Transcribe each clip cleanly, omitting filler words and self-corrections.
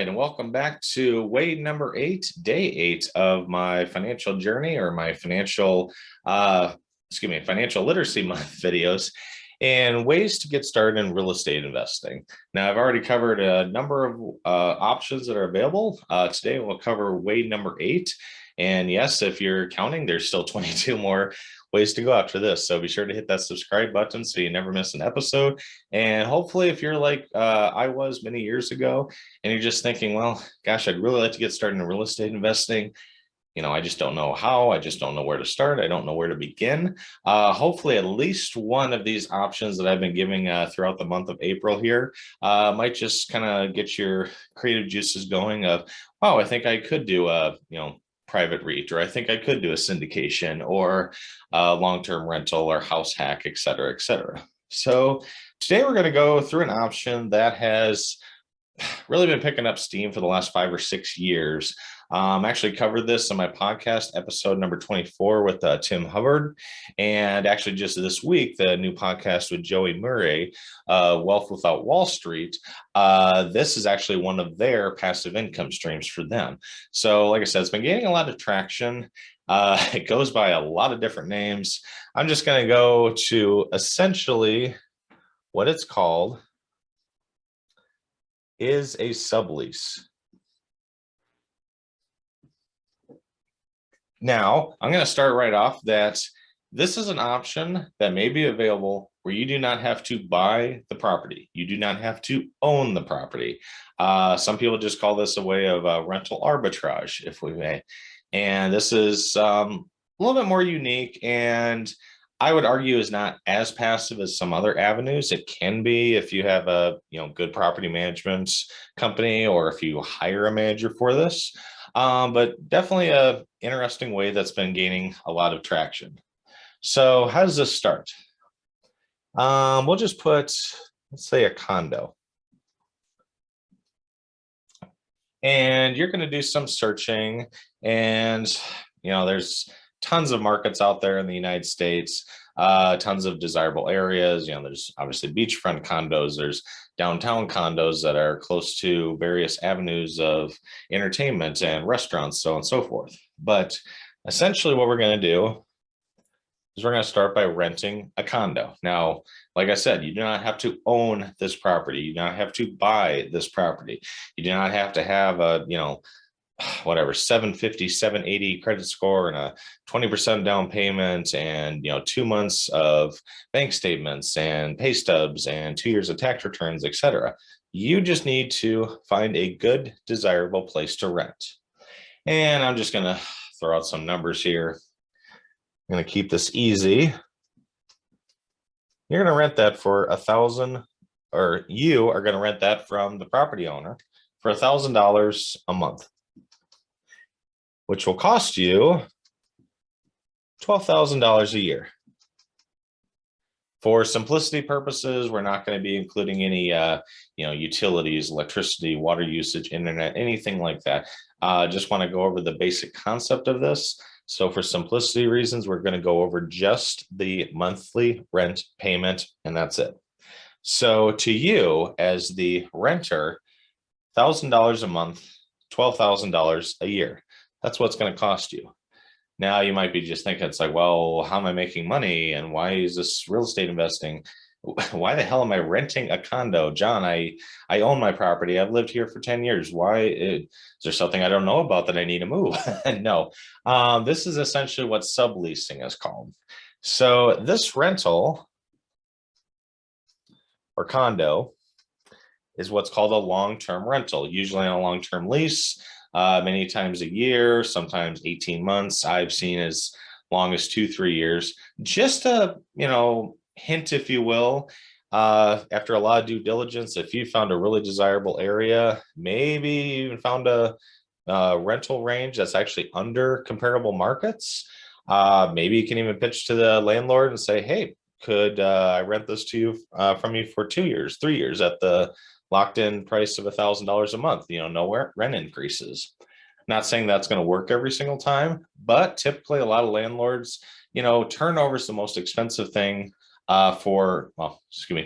right, and welcome back to way number 8, day 8 of my financial journey or my financial literacy month videos and ways to get started in real estate investing. Now, I've already covered a number of options that are available. Today, we'll cover way number 8. And yes, if you're counting, there's still 22 more ways to go after this. So be sure to hit that subscribe button so you never miss an episode. And hopefully, if you're like I was many years ago, and you're just thinking, well, gosh, I'd really like to get started in real estate investing. I just don't know how. I just don't know where to start. I don't know where to begin. Hopefully, at least one of these options that I've been giving throughout the month of April here might just kind of get your creative juices going of, wow, I think I could do a, private REIT, or I think I could do a syndication or a long-term rental or house hack, et cetera, et cetera. So today we're going to go through an option that has really been picking up steam for the last 5 or 6 years. Actually covered this in my podcast episode number 24 with Tim Hubbard. And actually just this week, the new podcast with Joey Murray, Wealth Without Wall Street. This is actually one of their passive income streams for them. So like I said, it's been gaining a lot of traction. It goes by a lot of different names. I'm just going to go to essentially what it's called is a sublease. Now, I'm going to start right off that this is an option that may be available where you do not have to buy the property. You do not have to own the property. Some people just call this a way of rental arbitrage, if we may. And this is a little bit more unique, and I would argue is not as passive as some other avenues. It can be if you have a good property management company, or if you hire a manager for this. But definitely a interesting way that's been gaining a lot of traction. So how does this start? We'll just put, let's say, a condo. And you're going to do some searching, and there's tons of markets out there in the United States, tons of desirable areas. There's obviously beachfront condos, there's downtown condos that are close to various avenues of entertainment and restaurants, so on and so forth. But essentially what we're going to do is we're going to start by renting a condo. Now, like I said, you do not have to own this property. You do not have to buy this property. You do not have to have a, whatever, 750, 780 credit score and a 20% down payment and, 2 months of bank statements and pay stubs and 2 years of tax returns, etc. You just need to find a good, desirable place to rent. And I'm just going to throw out some numbers here. I'm going to keep this easy. You're going to rent that for $1,000, or you are going to rent that from the property owner for $1,000 a month, which will cost you $12,000 a year. For simplicity purposes, we're not going to be including any, utilities, electricity, water usage, internet, anything like that. Just want to go over the basic concept of this. So for simplicity reasons, we're going to go over just the monthly rent payment, and that's it. So to you as the renter, $1,000 a month, $12,000 a year. That's what's going to cost you. Now you might be just thinking, it's like, well, how am I making money? And why is this real estate investing? Why the hell am I renting a condo? John, I own my property. I've lived here for 10 years. Why is there something I don't know about that I need to move? No, this is essentially what subleasing is called. So this rental or condo is what's called a long-term rental, usually on a long-term lease, many times a year, sometimes 18 months. I've seen as long as 2-3 years. Just a, hint, if you will, after a lot of due diligence, if you found a really desirable area, maybe even found a rental range that's actually under comparable markets, maybe you can even pitch to the landlord and say, hey, could I rent this to you from you for 2 years, 3 years at the locked in price of $1,000 a month, no rent increases. Not saying that's going to work every single time, but typically a lot of landlords, turnover is the most expensive thing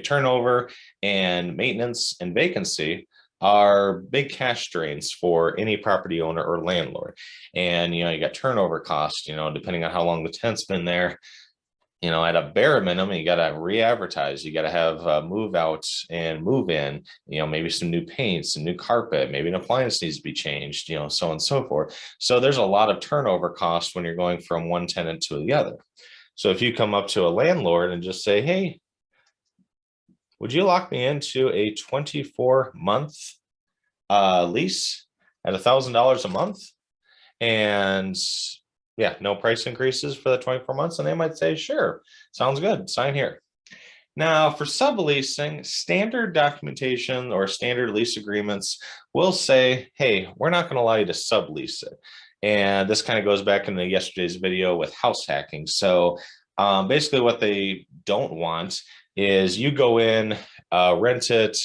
turnover and maintenance and vacancy are big cash drains for any property owner or landlord. And, you got turnover costs, depending on how long the tenant's been there. At a bare minimum, you got to re-advertise. You got to have move outs and move in, maybe some new paint, some new carpet, maybe an appliance needs to be changed, so on and so forth. So there's a lot of turnover costs when you're going from one tenant to the other. So if you come up to a landlord and just say, hey, would you lock me into a 24-month lease at $1,000 a month? And yeah, no price increases for the 24 months. And they might say, sure, sounds good, sign here. Now, for subleasing, standard documentation or standard lease agreements will say, hey, we're not going to allow you to sublease it. And this kind of goes back into yesterday's video with house hacking. So basically what they don't want is you go in, rent it,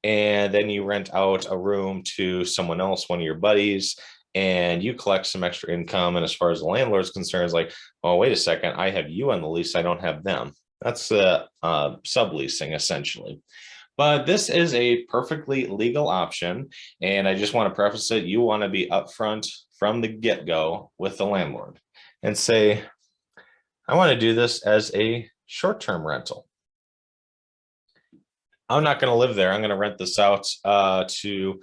and then you rent out a room to someone else, one of your buddies, and you collect some extra income. And as far as the landlord's concerned, it's like, oh, wait a second, I have you on the lease, I don't have them. That's subleasing essentially. But this is a perfectly legal option. And I just want to preface it, you want to be upfront from the get-go with the landlord and say, I want to do this as a short-term rental. I'm not going to live there. I'm going to rent this out to,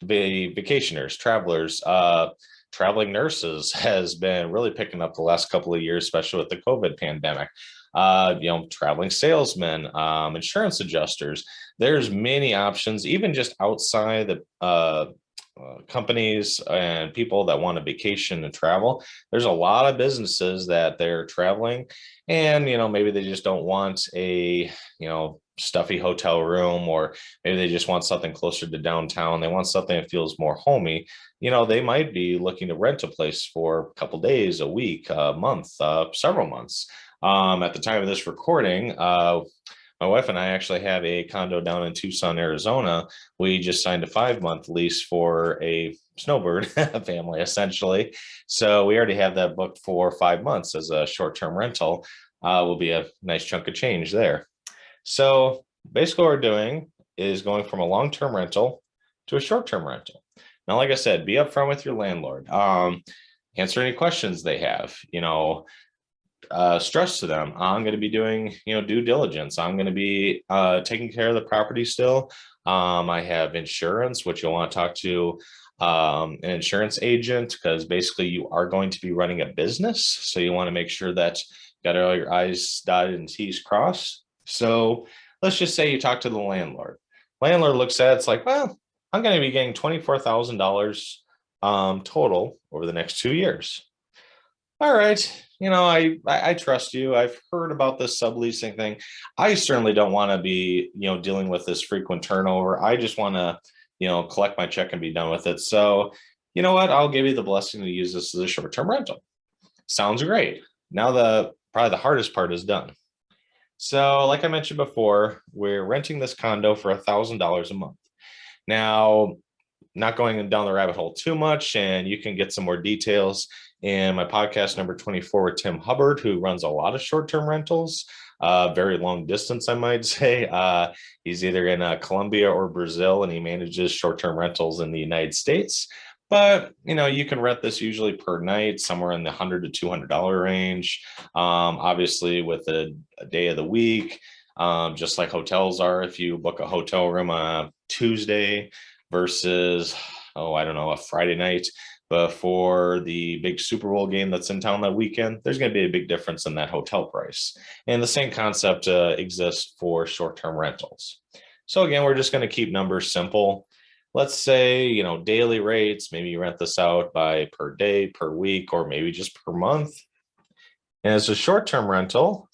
vacationers, travelers, traveling nurses has been really picking up the last couple of years, especially with the COVID pandemic. Traveling salesmen, insurance adjusters. There's many options, even just outside the companies and people that want a vacation and travel. There's a lot of businesses that they're traveling, and maybe they just don't want a stuffy hotel room, or maybe they just want something closer to downtown. They want something that feels more homey. They might be looking to rent a place for a couple days, a week, a month, several months. At the time of this recording, my wife and I actually have a condo down in Tucson, Arizona. We just signed a 5-month lease for a snowbird family, essentially. So we already have that booked for 5 months as a short-term rental. Will be a nice chunk of change there. So basically what we're doing is going from a long-term rental to a short-term rental. Now, like I said, be upfront with your landlord. Answer any questions they have, stress to them. I'm going to be doing, due diligence. I'm going to be taking care of the property still. I have insurance, which you'll want to talk to an insurance agent, because basically you are going to be running a business. So you want to make sure that you got all your I's dotted and T's crossed. So let's just say you talk to the landlord. Landlord looks at it, it's like, well, I'm going to be getting $24,000 total over the next 2 years. All right, I trust you. I've heard about this subleasing thing. I certainly don't want to be, dealing with this frequent turnover. I just want to, collect my check and be done with it. So, you know what? I'll give you the blessing to use this as a short-term rental. Sounds great. Now probably the hardest part is done. So like I mentioned before, we're renting this condo for $1,000 a month. Now, not going down the rabbit hole too much, and you can get some more details in my podcast number 24 with Tim Hubbard, who runs a lot of short-term rentals, very long distance, I might say. He's either in Colombia or Brazil, and he manages short-term rentals in the United States. But, you can rent this usually per night, somewhere in the $100 to $200 range. Obviously, with a day of the week, just like hotels are, if you book a hotel room on a Tuesday versus, I don't know, a Friday night before the big Super Bowl game that's in town that weekend, there's going to be a big difference in that hotel price. And the same concept exists for short-term rentals. So again, we're just going to keep numbers simple. Let's say, daily rates, maybe you rent this out by per day, per week, or maybe just per month. And as a short-term rental,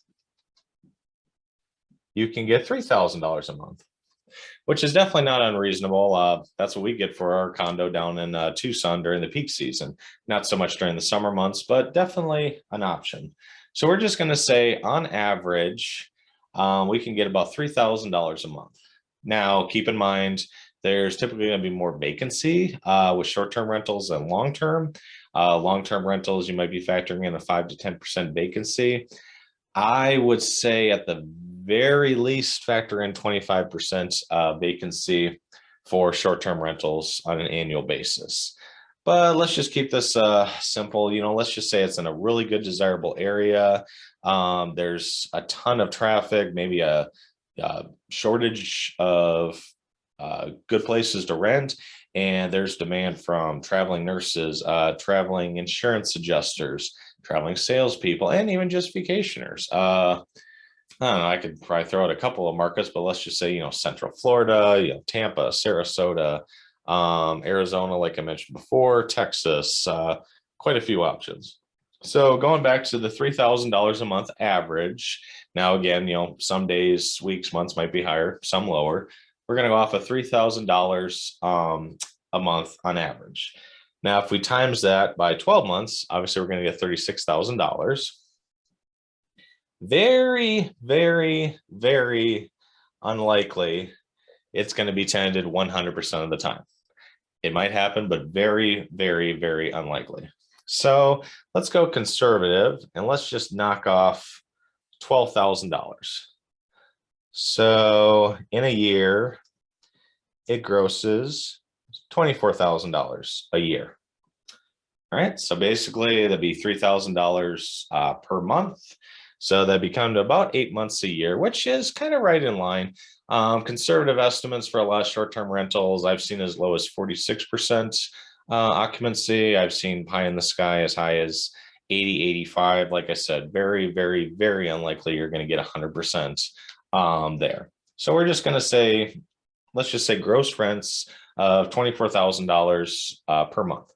you can get $3,000 a month, which is definitely not unreasonable. That's what we get for our condo down in Tucson during the peak season. Not so much during the summer months, but definitely an option. So we're just going to say on average, we can get about $3,000 a month. Now, keep in mind, there's typically going to be more vacancy with short-term rentals than long-term. Long-term rentals, you might be factoring in a 5 to 10% vacancy. I would say at the very least factor in 25% vacancy for short-term rentals on an annual basis. But let's just keep this simple. Let's just say it's in a really good, desirable area. There's a ton of traffic, maybe a shortage of good places to rent, and there's demand from traveling nurses, traveling insurance adjusters, traveling salespeople, and even just vacationers. I don't know, I could probably throw out a couple of markets, but let's just say, Central Florida, Tampa, Sarasota, Arizona, like I mentioned before, Texas, quite a few options. So going back to the $3,000 a month average. Now, again, some days, weeks, months might be higher, some lower. We're going to go off of $3,000 a month on average. Now, if we times that by 12 months, obviously we're going to get $36,000. Very, very, very unlikely it's going to be tenanted 100% of the time. It might happen, but very, very, very unlikely. So let's go conservative and let's just knock off $12,000. So in a year, it grosses $24,000 a year. All right, so basically that'd be $3,000 per month. So that becomes about 8 months a year, which is kind of right in line. Conservative estimates for a lot of short-term rentals, I've seen as low as 46% occupancy. I've seen pie in the sky as high as 80, 85. Like I said, very, very, very unlikely you're going to get 100% there. So we're just going to say, let's just say gross rents of $24,000 per month.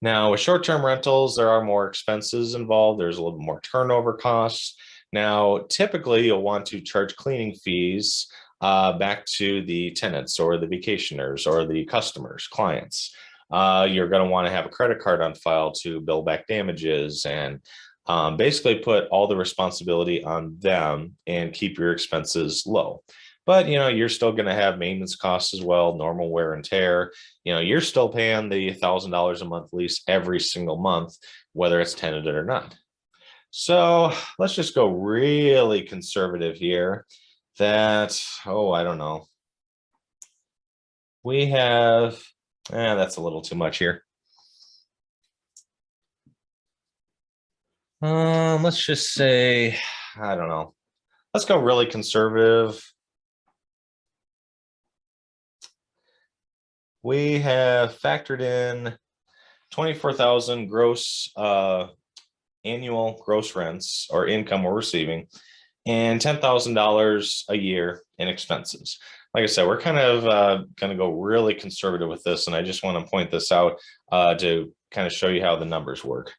Now, with short-term rentals, there are more expenses involved. There's a little bit more turnover costs. Now, typically, you'll want to charge cleaning fees back to the tenants or the vacationers or the customers, clients. You're going to want to have a credit card on file to bill back damages and basically put all the responsibility on them and keep your expenses low. But, you're still going to have maintenance costs as well, normal wear and tear. You're still paying the $1,000 a month lease every single month, whether it's tenanted or not. So let's just go really conservative here. I don't know. We have, that's a little too much here. Let's just say, I don't know. Let's go really conservative. We have factored in 24,000 gross annual gross rents or income we're receiving and $10,000 a year in expenses. Like I said, we're kind of going to go really conservative with this, and I just want to point this out to kind of show you how the numbers work.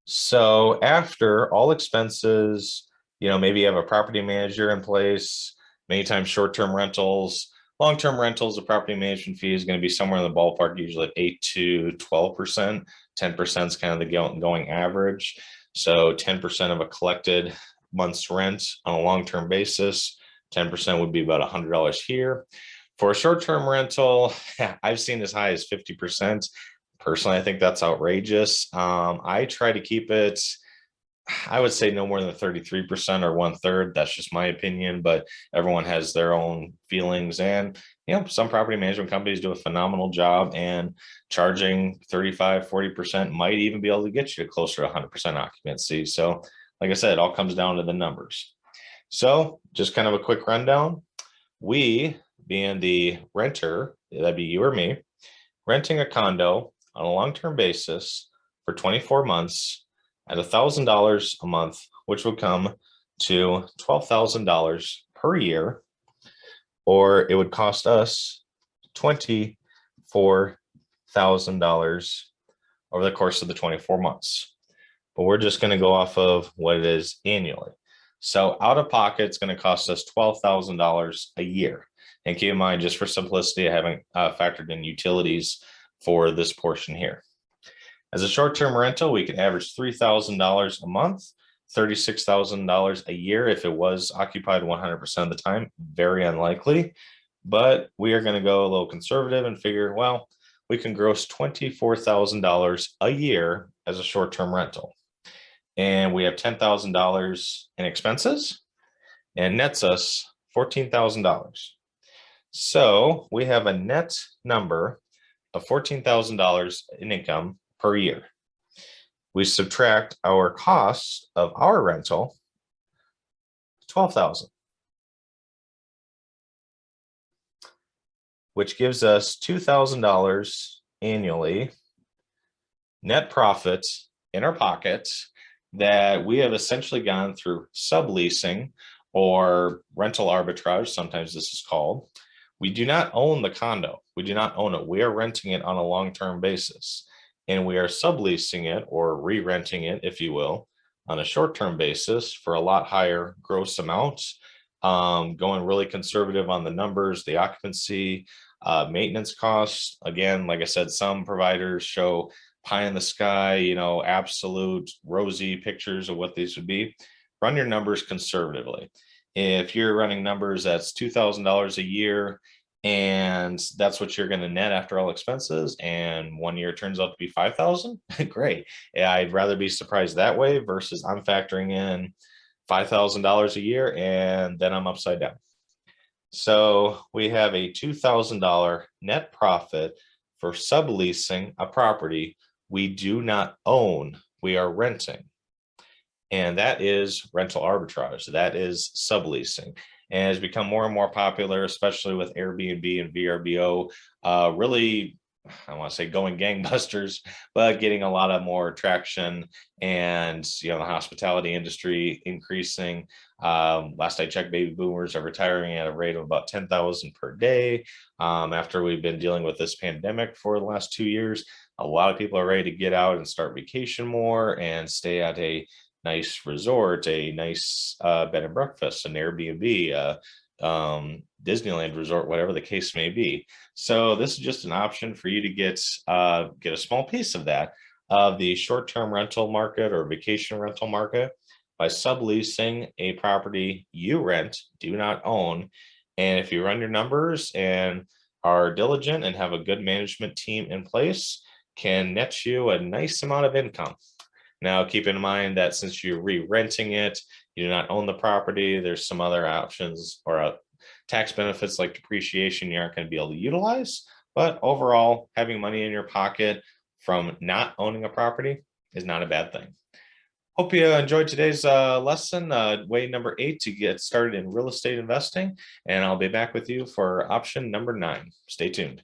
So after all expenses, maybe you have a property manager in place, many times short-term rentals, long-term rentals, the property management fee is going to be somewhere in the ballpark, usually at 8 to 12%. 10% is kind of the going average. So 10% of a collected month's rent on a long-term basis, 10% would be about $100 here. For a short-term rental, I've seen as high as 50%. Personally, I think that's outrageous. I try to keep it, I would say no more than 33% or 1/3. That's just my opinion, but everyone has their own feelings. And, some property management companies do a phenomenal job, and charging 35, 40% might even be able to get you closer to 100% occupancy. So like I said, it all comes down to the numbers. So just kind of a quick rundown. We, being the renter, that'd be you or me, renting a condo on a long-term basis for 24 months at $1,000 a month, which would come to $12,000 per year, or it would cost us $24,000 over the course of the 24 months. But we're just going to go off of what it is annually. So out of pocket, it's going to cost us $12,000 a year. And keep in mind, just for simplicity, I haven't factored in utilities for this portion here. As a short-term rental, we can average $3,000 a month, $36,000 a year if it was occupied 100% of the time. Very unlikely, but we are going to go a little conservative and figure, well, we can gross $24,000 a year as a short-term rental. And we have $10,000 in expenses, and nets us $14,000. So we have a net number of $14,000 in income per year. We subtract our cost of our rental, $12,000, which gives us $2,000 annually net profit in our pockets that we have essentially gone through subleasing or rental arbitrage. Sometimes this is called. We do not own the condo. We do not own it. We are renting it on a long-term basis, and we are subleasing it or re-renting it, if you will, on a short-term basis for a lot higher gross amounts. Going really conservative on the numbers, the occupancy, maintenance costs. Again, like I said, some providers show pie in the sky, absolute rosy pictures of what these would be. Run your numbers conservatively. If you're running numbers that's $2,000 a year, and that's what you're going to net after all expenses, and 1 year turns out to be 5,000, great. Yeah, I'd rather be surprised that way versus I'm factoring in $5,000 a year and then I'm upside down. So we have a $2,000 net profit for subleasing a property we do not own, we are renting. And that is rental arbitrage. That is subleasing, and has become more and more popular, especially with Airbnb and VRBO. Really, I want to say going gangbusters, but getting a lot of more traction, and the hospitality industry increasing. Last I checked, baby boomers are retiring at a rate of about 10,000 per day. After we've been dealing with this pandemic for the last 2 years, a lot of people are ready to get out and start vacation more and stay at a nice resort, a nice bed and breakfast, an Airbnb, Disneyland resort, whatever the case may be. So this is just an option for you to get a small piece of that, of the short-term rental market or vacation rental market, by subleasing a property you rent, do not own. And if you run your numbers and are diligent and have a good management team in place, can net you a nice amount of income. Now, keep in mind that since you're re-renting it, you do not own the property, there's some other options or tax benefits like depreciation you aren't going to be able to utilize. But overall, having money in your pocket from not owning a property is not a bad thing. Hope you enjoyed today's lesson, way number 8 to get started in real estate investing. And I'll be back with you for option number 9. Stay tuned.